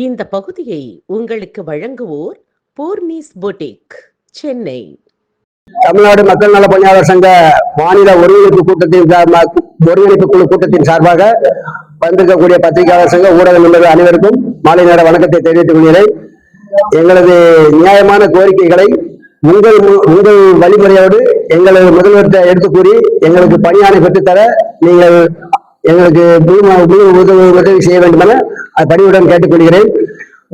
இந்த பகுதியை உங்களுக்கு வழங்குவோர் பூர்ணிஸ் பொட்டிக், சென்னை. தமிழ்நாடு மக்கள் நல பணியாளர் சங்க மாநில ஒருங்கிணைப்பு குழு கூட்டத்தின் சார்பாக வந்திருக்கக்கூடிய பத்திரிகையாளர் சங்க ஊடக நண்பர்கள் அனைவருக்கும் மாலை நேர வணக்கத்தை தெரிவித்துக் கொள்கிறேன். எங்களது நியாயமான கோரிக்கைகளை உங்கள் வழிமுறையோடு எங்களது முதல்வர்கிட்ட எடுத்து கூறி எங்களுக்கு பணியாணை பெற்றுத்தர நீங்கள் எங்களுக்கு உதவி செய்ய வேண்டும் என பணியுடன் கேட்டுக்கொள்கிறேன்.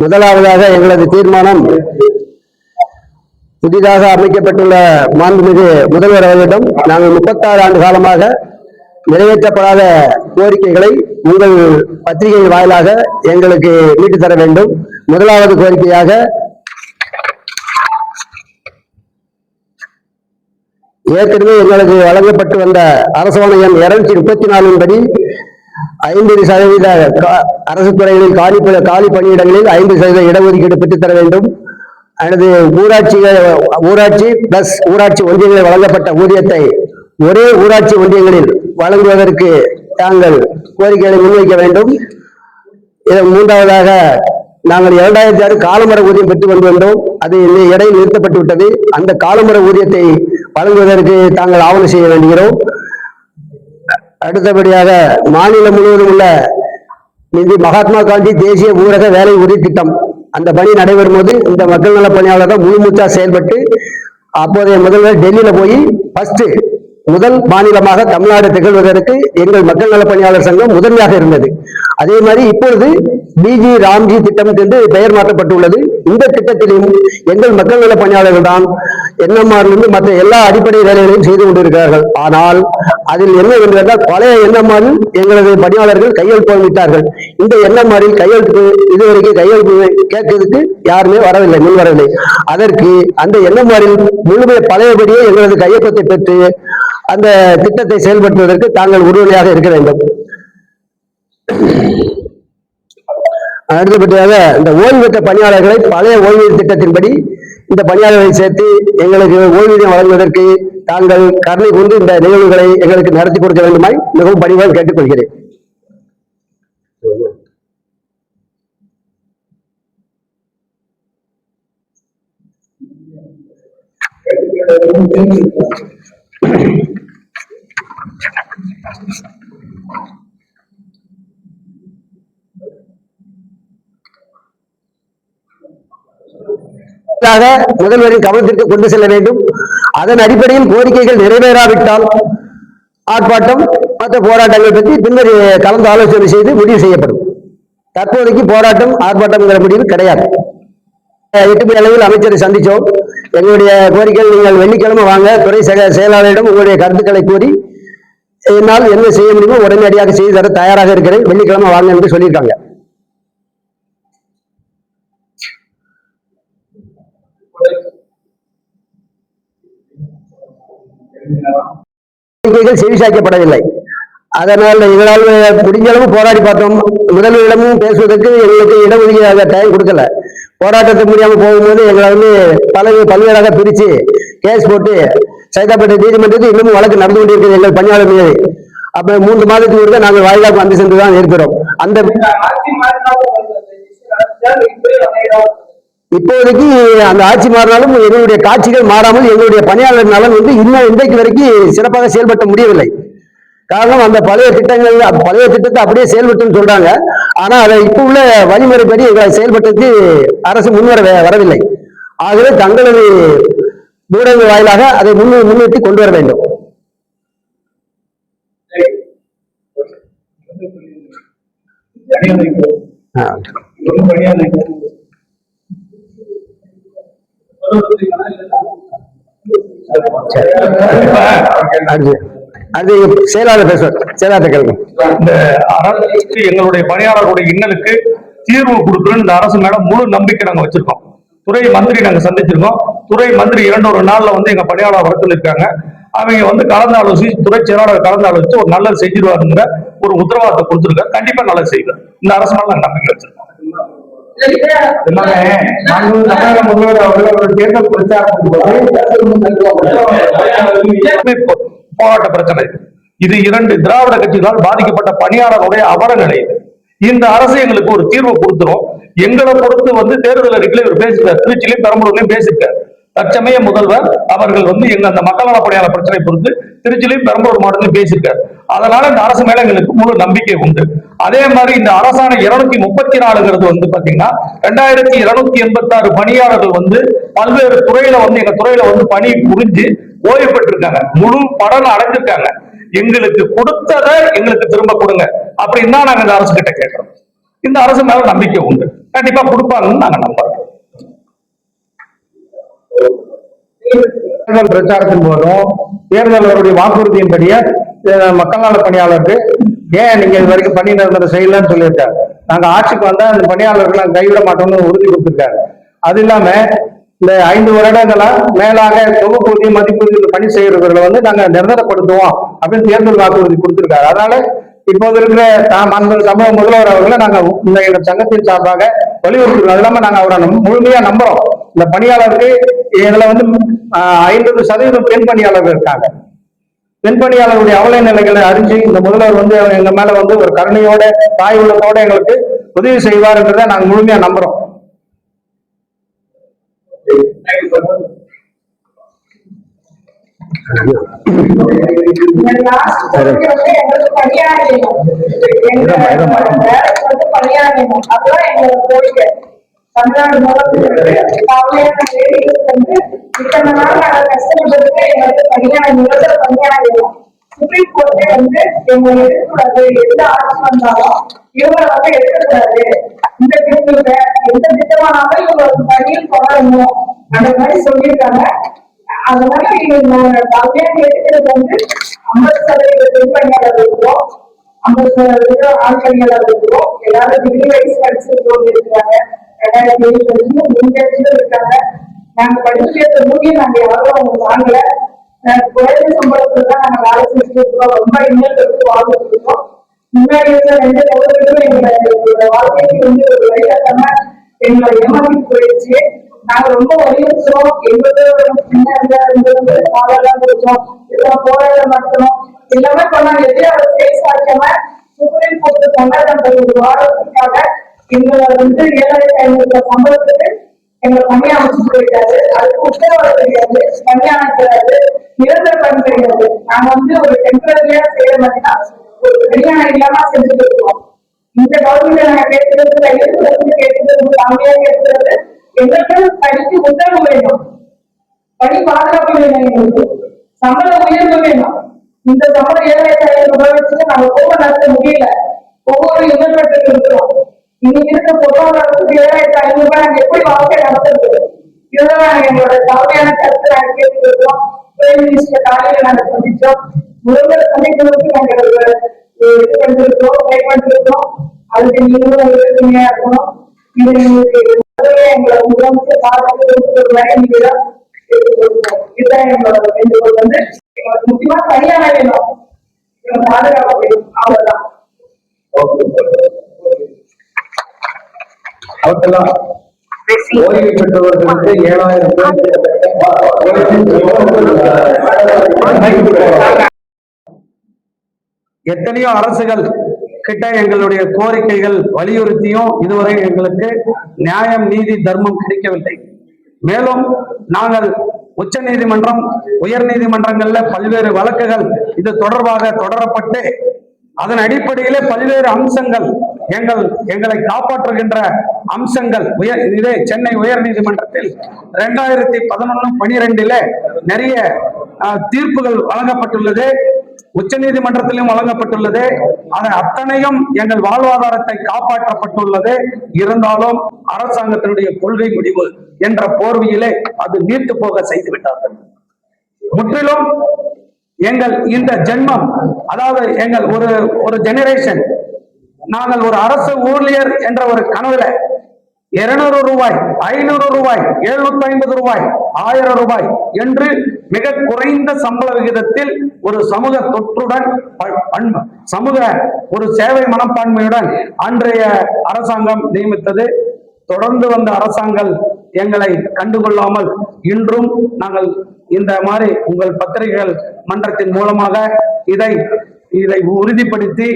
முதலாவதாக எங்களது தீர்மானம், புதிதாக அமைக்கப்பட்டுள்ள மாண்புமிகு முதல்வர் அவர்களிடம் நாங்கள் 36 ஆண்டு காலமாக நிறைவேற்றப்படாத கோரிக்கைகளை உங்கள் பத்திரிகை வாயிலாக எங்களுக்கு மீட்டு தர வேண்டும். முதலாவது கோரிக்கையாக, ஏற்கனவே எங்களுக்கு வழங்கப்பட்டு வந்த அரசாணை எண் 234 படி 50% அரசு துறைகளில் காலி பணியிடங்களில் 5% இடஒதுக்கீடு பெற்றுத்தர வேண்டும். அல்லது ஊராட்சி பிளஸ் ஊராட்சி ஒன்றியங்களில் வழங்கப்பட்ட ஊதியத்தை ஒரே ஊராட்சி ஒன்றியங்களில் வழங்குவதற்கு தாங்கள் கோரிக்கைகளை முன்வைக்க வேண்டும். மூன்றாவதாக, நாங்கள் 2006 காலமுறை ஊதியம் பெற்று வந்து வந்தோம். அது இடையில் நிறுத்தப்பட்டு விட்டது. அந்த காலமுறை ஊதியத்தை வழங்குவதற்கு தாங்கள் ஆவணம் செய்ய வேண்டுகிறோம். அடுத்தபடியாக, மாநிலம் முழுவதும் உள்ள மகாத்மா காந்தி தேசிய ஊரக வேலை உறுதி திட்டம் அந்த பணி நடைபெறும் போது இந்த மக்கள் நல பணியாளர்கள் முழு மூச்சா செயல்பட்டு அப்போதைய முதல்வர் டெல்லியில போய் முதல் மாநிலமாக தமிழ்நாடு திகழ்வதற்கு எங்கள் மக்கள் நல பணியாளர் சங்கம் முதன்மையாக இருந்தது. அதே மாதிரி இப்பொழுது பிஜி ராம்ஜி திட்டம் என்று பெயர் மாற்றப்பட்டுள்ளது. இந்த திட்டத்திலும் எங்கள் மக்கள் நல பணியாளர்கள் தான் என்எம்ஆரிலிருந்து மற்ற எல்லா அடிப்படை வேலைகளையும் செய்து கொண்டிருக்கிறார்கள். ஆனால் அதில் என்னவென்றால் பழைய என்எம்ஆரில் எங்களது பணியாளர்கள் கையெழுத்து விட்டார்கள். இந்த என்எம்ஆரில் கையெழுத்து இதுவரைக்கும் கையெழுத்து கேட்கறதுக்கு யாருமே முன்வரவில்லை. அதற்கு அந்த என்எம்ஆரில் முழுமை பழையபடியே எங்களது கையொப்பத்தை பெற்று அந்த திட்டத்தை செயல்படுத்துவதற்கு தாங்கள் உறுதுணையாக இருக்க வேண்டும். அடுத்தபடியாக, இந்த ஓய்வு பெற்ற பணியாளர்களை பழைய ஓய்வூதிய திட்டத்தின்படி இந்த பணியாளர்களை சேர்த்து எங்களுக்கு ஓய்வூதியம் வழங்குவதற்கு தாங்கள் கருணை கொண்டு இந்த நிகழ்வுகளை எங்களுக்கு நடத்தி கொடுக்க வேண்டுமாய் மிகவும் பணிவாக கேட்டுக்கொள்கிறேன். முதல்வரின் கவனத்திற்கு கொண்டு செல்ல வேண்டும். அதன் அடிப்படையில் கோரிக்கைகள் நிறைவேறாவிட்டால் ஆர்ப்பாட்டம் மற்ற போராட்டங்கள் பற்றி பின்னர் கலந்து ஆலோசனை செய்து முடிவு செய்யப்படும். தற்போதைக்கு போராட்டம் ஆர்ப்பாட்டம்ங்கிற முடிவு கிடையாது. 8 மணி அளவில் அமைச்சரை சந்திச்சோம். எங்களுடைய கோரிக்கைகள், நீங்கள் வெள்ளிக்கிழமை வாங்க, துறை செயலாளரிடம் உங்களுடைய கருத்துக்களை கூறி என்னால் என்ன செய்ய முடியுமோ உடனடியாக செய்து தர தயாராக இருக்கிறேன், வெள்ளிக்கிழமை வாங்க என்று சொல்லியிருக்காங்க. செவிசாய்க்கப்படவில்லை. அதனால் எங்களால் முடிஞ்ச அளவு போராடி பார்த்தோம். முதல்வரிடமும் பேசுவதற்கு எங்களுக்கு இடஒதுக்கீடு டைம் கொடுக்கல. போராட்டத்தை முடியாமல் போகும்போது எங்களை பல்வேறாக பிரிச்சு கேஸ் போட்டு சைதாப்பேட்டை நீதிமன்றத்தில் இன்னமும் வழக்கு நடந்து கொண்டிருக்கிறது எங்கள் பணியாளர் மீது. அப்ப 3 மாதத்துக்கு ஒருக்க நாங்கள் வாயிலாக வந்து சென்று தான் இருக்கிறோம். அந்த இப்போதைக்கு அந்த ஆட்சி மாறினாலும் எங்களுடைய காட்சிகள் மாறாமல் எங்களுடைய பணியாளர் நலன் இன்னும் இன்றைக்கு வரைக்கும் சிறப்பாக செயல்பட முடியவில்லை. காரணம், அந்த பழைய திட்டத்தை அப்படியே செயல்பட்டுன்னு சொல்றாங்க. ஆனா அதை இப்ப உள்ள வழிமுறைப்படி எங்களை செயல்பட்டதுக்கு அரசு வரவில்லை. ஆகவே தங்களது ஊடகங்கள் வாயிலாக அதை முன்னிறுத்தி கொண்டு வர வேண்டும். அது செயலாளர் பேசுவார். செயலாளர் கேளுங்க. இந்த அரசுக்கு எங்களுடைய பணியாளர்களுடைய இன்னலுக்கு தீர்வு கொடுக்கணும் இந்த அரசு மேல முழு நம்பிக்கை நாங்க வச்சிருக்கோம். துறை மந்திரி நாங்க சந்திச்சிருக்கோம். துறை மந்திரி 2 நாள்ல எங்க பணியாளர் வரத்துல இருக்காங்க. அவங்க கலந்து ஆலோசிச்சு, துறை செயலாளர் கலந்து ஆலோசிச்சு ஒரு நல்லது செஞ்சிருவாருங்கிற ஒரு உத்தரவாதத்தை கொடுத்துருக்காரு. கண்டிப்பா நல்லது செய்வார். இந்த அரசு மேல நாங்க நம்பிக்கை வச்சிருக்கோம். போராட்ட பிரச்சனை இது 2 திராவிட கட்சிகளால் பாதிக்கப்பட்ட பணியாளருடைய அவல நிலை. இந்த அரசு எங்களுக்கு ஒரு தீர்வு கொடுத்துரும். எங்களை பொறுத்து வந்து தேர்தல் அறிக்கையில இவர் பேசிட்டார், திருச்சியிலையும் பெரம்பலூர்லயும் பேசிட்டார். தற்சமய முதல்வர் அவர்கள் வந்து எங்க அந்த மக்கள் நல பணியாளர் பிரச்சனை பொறுத்து திருச்சியிலையும் பெரம்பலூர் மாவட்டத்திலும் பேசியிருக்காரு. அதனால இந்த அரசு மேல எங்களுக்கு முழு நம்பிக்கை உண்டு. அதே மாதிரி இந்த அரசாணை 234 வந்து பாத்தீங்கன்னா 2286 பணியாளர்கள் வந்து பல்வேறு துறையில வந்து எங்க துறையில வந்து பணி புரிஞ்சு ஓய்வு பெற்றிருக்காங்க, முழு பலன் அடைஞ்சிருக்காங்க. எங்களுக்கு கொடுத்ததை எங்களுக்கு திரும்ப கொடுங்க அப்படின்னு தான் நாங்க இந்த அரசு கிட்ட கேட்கிறோம். இந்த அரசு மேல நம்பிக்கை உண்டு, கண்டிப்பா கொடுப்பாங்கன்னு நாங்க நம்புறோம். தேர்தல் பிரச்சாரத்தின் போதும் தேர்தலுடைய வாக்குறுதியின்படியே மக்கள் நல பணியாளருக்கு ஏன் நீங்க இது வரைக்கும் பணி நிரந்தரம் செய்யலன்னு சொல்லியிருக்காரு. நாங்க ஆட்சிக்கு வந்தா அந்த பணியாளர்கள் நாங்க கைவிட மாட்டோம்னு உறுதி கொடுத்திருக்காரு. அது இல்லாம இந்த 5 வருடங்களா மேலாக தொகுப்பூதியம் மதிப்பூதியம் பணி செய்யறவர்களை வந்து நாங்க நிரந்தரப்படுத்துவோம் அப்படின்னு தேர்தல் வாக்குறுதி கொடுத்திருக்காரு. அதனால இப்போது இருக்கிற சமூக முதல்வர் அவர்களை நாங்க இந்த சங்கத்தின் சார்பாக வலியுறுத்துறோம். அது இல்லாம நாங்க அவரை முழுமையா நம்புறோம். இந்த பணியாளருக்கு இதுல வந்து 50% பெண் பணியாளர்கள் இருக்காங்க. பெண் பணியாளர்களுடைய அவல நிலைகளை அறிஞ்சு இந்த முதல்வர் வந்து எங்க மேல வந்து ஒரு கருணையோட தாய் உள்ளத்தோட எங்களுக்கு உதவி செய்வார் என்றதை நாங்க முழுமையா நம்புறோம். தமிழ்நாடு இத்தனை நாள் நாங்கள் கஷ்டப்பட்டு எங்களுக்கு பணியான நிலத்துல பணியாளர் சுப்ரீம் கோர்ட்டே வந்து எங்களை எடுக்கக்கூடாது, எந்த ஆட்சி வந்தாலும் இவங்களை வந்து எடுக்கக்கூடாது, இந்த திட்டத்துல எந்த திட்டமானாலும் இவங்களுக்கு பணியில் தொடரணும் அந்த மாதிரி சொல்லியிருக்காங்க. அதனால நீங்க கல்யாணம் எடுக்கிறது வந்து 50% பெண் பணியாளர் இருக்கிறோம், 50% ஆண் பணியாளர் இருக்கிறோம். எல்லாரும் டிகிரி வைஸ் படிச்சிருக்கோம் இருக்கிறாங்க, 2007 இருக்காங்க. நாங்க படிச்சு ஊதியம் நாங்க யாரும் வாங்கல, குறைந்த சம்பளத்துல தான் நாங்க வேலை செஞ்சுட்டு இருக்கோம். ரொம்ப இன்னும் வாழ்ந்துட்டு இருக்கோம். முன்னாடி இருந்த 2 கவர்மெண்ட்டும் எங்களோட வாழ்க்கைக்கு வந்து ஒரு வழிகாட்டாம எங்களை ஏமாற்றி போயிடுச்சு. நாங்க ரொம்ப வலியுறுத்துறோம். எங்களோட சின்ன பாடலாம் கொடுத்தோம், இதெல்லாம் போராட்டம் நடத்தணும் எல்லாமே பண்ணாங்க. எதையும் அதை சேஸ் ஆக்காம சுப்ரீம் கோர்ட் சொன்ன ஒரு வாரத்துக்காக எங்களை வந்து 7500 சம்பளத்துக்கு எங்களை பணியா அமைச்சு போயிட்டாரு. அதுக்கு உத்தரவாதம் கிடையாது, பணியான கிடையாது, நிரந்தர பணி கிடையாது. நாங்க வந்து ஒரு டெம்பரரியா செய்யற மாதிரினா ஒரு பணியான இல்லாம செஞ்சுட்டு இருக்கோம். இந்த கவர்மெண்ட் நாங்க கேட்கறது கேட்கறது ஃபேமிலியா கேட்கறது எங்களுக்கு படிக்கு உத்தரவு வேணும், பணி பாதுகாப்பு வேணும், எங்களுக்கு சம்பள உயர்வு வேணும். இந்த சம்பளம் 7500 வச்சுட்டு நாங்க கோபம் நடத்த முடியல. ஒவ்வொரு யுனிவர்சிட்டி இருக்கிறோம். இன்னைக்கு இருக்க பொருளாதாரத்துக்கு 7500 நாங்க எப்படி வாழ்க்கை நடத்துறது? இதுதான் எங்களோட தலைமையான கருத்து நாங்க கேட்டுருக்கோம். பிரைம் மினிஸ்டர் காலையில நாங்க சந்திச்சோம். முதல்வர் சந்திக்கிறதுக்கு நாங்க இது பண்ணிருக்கோம், ட்ரை பண்ணிருக்கோம். அதுக்கு நீங்களும் உறுதுணையா இருக்கணும். இது எங்களை முதலமைச்சர் பாதுகாப்பு ஒரு வேலை நீங்க இதுதான் எங்களோட வேண்டுகோள். வந்து எங்களுக்கு முக்கியமா சரியான வேணும், பாதுகாப்பு வேணும், அவ்வளவுதான். அவர்களெல்லாம் ஓய்வு பெற்றவர்களுக்கு 7000 எத்தனையோ அரசுகள் கிட்ட எங்களுடைய கோரிக்கைகள் வலியுறுத்தியும் இதுவரை எங்களுக்கு நியாயம், நீதி, தர்மம் கிடைக்கவில்லை. மேலும் நாங்கள் உச்ச நீதிமன்றம், உயர் நீதிமன்றங்கள்ல பல்வேறு வழக்குகள் இது தொடர்பாக தொடரப்பட்டு அதன் அடிப்படையிலே பல்வேறு அம்சங்கள் எங்களை காப்பாற்றுகின்ற அம்சங்கள் இதே சென்னை உயர் நீதிமன்றத்தில் 2011-12 நிறைய தீர்ப்புகள் வழங்கப்பட்டுள்ளது, உச்ச நீதிமன்றத்திலும் வழங்கப்பட்டுள்ளது. அது அத்தனையும் எங்கள் வாழ்வாதாரத்தை காப்பாற்றப்பட்டுள்ளது. இருந்தாலும் அரசாங்கத்தினுடைய கொள்கை முடிவு என்ற போர்வையிலே அது நீர்த்து போக செய்துவிட்டார்கள். முற்றிலும் எங்கள் இந்த ஜென்மம், அதாவது எங்கள் ஒரு ஜெனரேஷன், நாங்கள் ஒரு அரசு ஊழியர் என்ற ஒரு கனவுல 200 ரூபாய், 500 ரூபாய், 750 ரூபாய், 1000 ரூபாய் என்று மிக குறைந்த சம்பள விகிதத்தில் ஒரு சமூக தொற்றுடன் சமூக ஒரு சேவை மனப்பான்மையுடன் அன்றைய அரசாங்கம் நியமித்தது. தொடர்ந்து வந்த அரசாங்கம் எங்களை கண்டுகொள்ளாமல் இன்றும் நாங்கள் இந்த மாதிரி உங்கள் பத்திரிகைகள் மன்றத்தின் மூலமாக இதை இதை உறுதிப்படுத்தி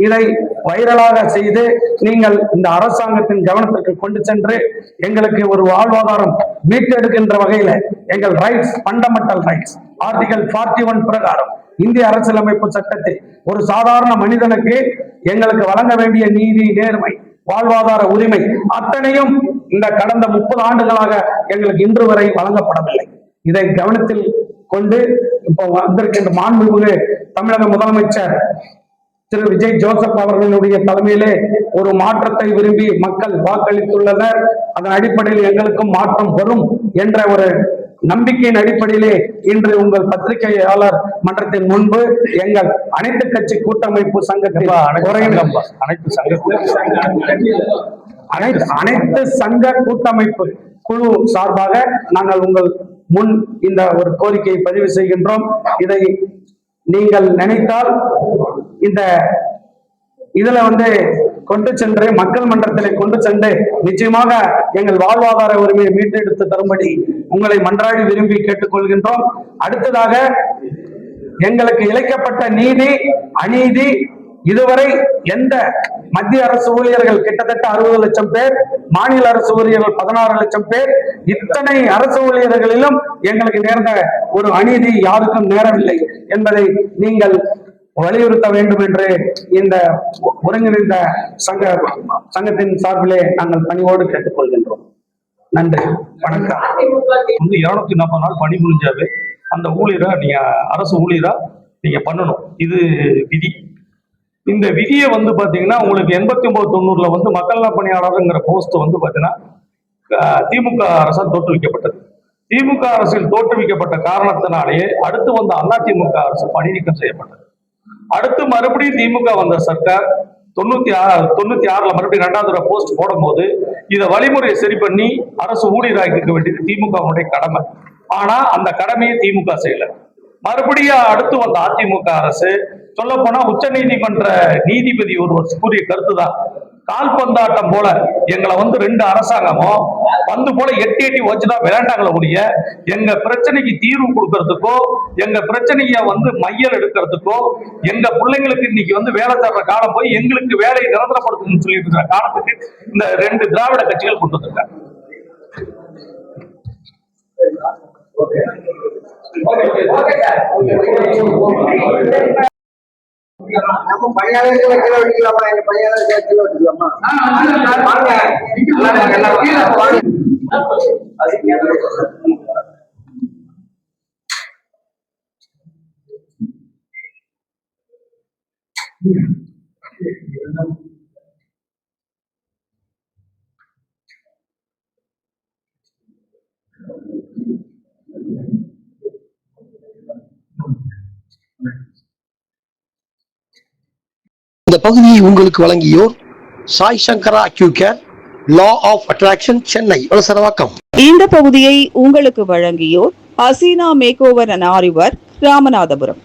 இதை வைரலாக செய்து நீங்கள் இந்த அரசாங்கத்தின் கவனத்திற்கு கொண்டு சென்று எங்களுக்கு ஒரு வாழ்வாதாரம் மீட்டெடுக்கின்ற வகையில எங்கள் ரைட்ஸ், ஃபண்டமெண்டல் ரைட்ஸ், ஆர்டிகல் 41 பிரகாரம் இந்திய அரசியலமைப்பு சட்டத்தில் ஒரு சாதாரண மனிதனுக்கு எங்களுக்கு வழங்க வேண்டிய நீதி, நேர்மை, வாழ்வாதார உரிமை அத்தனையும் இந்த கடந்த 30 ஆண்டுகளாக எங்களுக்கு இன்று வரை வழங்கப்படவில்லை. இதை கவனத்தில் கொண்டு இப்போ வந்திருக்கின்ற மாண்புமிகு தமிழக முதலமைச்சர் திரு விஜய் ஜோசப் அவர்களுடைய தலைமையிலே ஒரு மாற்றத்தை விரும்பி மக்கள் வாக்களித்துள்ளனர். அதன் அடிப்படையில் எங்களுக்கும் மாற்றம் வரும் என்ற ஒரு நம்பிக்கையின் அடிப்படையிலே இன்று உங்கள் பத்திரிகையாளர் மன்றத்தின் முன்பு எங்கள் அனைத்து கட்சி கூட்டமைப்பு சங்கத்தில் அனைத்து சங்க கூட்டமைப்பு குழு சார்பாக நாங்கள் உங்கள் முன் இந்த ஒரு கோரிக்கையை பதிவு செய்கின்றோம். இதை நீங்கள் நினைத்தால் இந்த இதுல கொண்டு சென்று மக்கள் மன்றத்திலே கொண்டு சென்று நிச்சயமாக எங்கள் வாழ்வாதார உரிமையை மீட்டெடுத்து தரும்படி உங்களை மன்றாடி விரும்பி கேட்டுக்கொள்கின்றோம். அடுத்ததாக எங்களுக்கு இழைக்கப்பட்ட நீதி, அநீதி, இதுவரை எந்த மத்திய அரசு ஊழியர்கள் கிட்டத்தட்ட 60 லட்சம் பேர், மாநில அரசு ஊழியர்கள் 16 லட்சம் பேர், இத்தனை அரசு ஊழியர்களிலும் எங்களுக்கு நேர்ந்த ஒரு அநீதி யாருக்கும் நேரவில்லை என்பதை நீங்கள் வலியுறுத்த வேண்டும் என்று இந்த ஒருங்கிணைந்த சங்கத்தின் சார்பிலே நாங்கள் பணிவோடு கேட்டுக்கொள்கின்றோம். நன்றி, வணக்கம். 240 நாள் பணி முடிஞ்சாவே அந்த ஊழியரை நீங்க அரசு ஊழியரா நீங்க பண்ணணும். இது விதி. இந்த விதியை பாத்தீங்கன்னா உங்களுக்கு 89-90ல மக்கள் நல பணியாளருங்கிற போஸ்ட் பாத்தீங்கன்னா திமுக அரசால் தோற்றுவிக்கப்பட்டது. திமுக அரசில் தோற்றுவிக்கப்பட்ட காரணத்தினாலேயே அடுத்து வந்த அதிமுக அரசு பணி நீக்கம் செய்யப்பட்டது. அடுத்து மறுபடியும் திமுக வந்த சர்க்கார் 96ல மறுபடியும் 2வது போஸ்ட் போடும்போது இதை வழிமுறையை சரி பண்ணி அரசு ஊழியராக்கிக்க வேண்டியது திமுகவுடைய கடமை. ஆனா அந்த கடமையை திமுக செய்யல. மறுபடியும் அடுத்து வந்த அதிமுக அரசு சொல்ல போனா உச்ச நீதிமன்ற நீதிபதி ஒருவர் கூறிய கருத்துதான், கால்பந்தாட்டம் போல எங்களை 2 அரசாங்கமும் போல எட்டி வச்சுதான் விளையாண்டாங்களே ஒழிய எங்க பிரச்சனைக்கு தீர்வு கொடுக்கறதுக்கோ எங்க பிரச்சனைய மையல் எடுக்கிறதுக்கோ எங்க பிள்ளைங்களுக்கு இன்னைக்கு வேலை தர்ற காலம் போய் எங்களுக்கு வேலையை நிரந்தரப்படுத்தணும்னு சொல்லிட்டு இருக்கிற காலத்துக்கு இந்த 2 திராவிட கட்சிகள் கொண்டு வந்திருக்காங்க. நம்ம பணியாளர்கள் வைக்கலாமா? எங்க பணியாளர்கள் வைக்கலாமா? இந்த பகுதியை உங்களுக்கு வழங்கியோர் Sai Sankara Accucare, law of attraction, Chennai Valasaravakkam. இந்த பகுதியை உங்களுக்கு வழங்கியோர் Haseena make over and aari work, Ramanathapuram.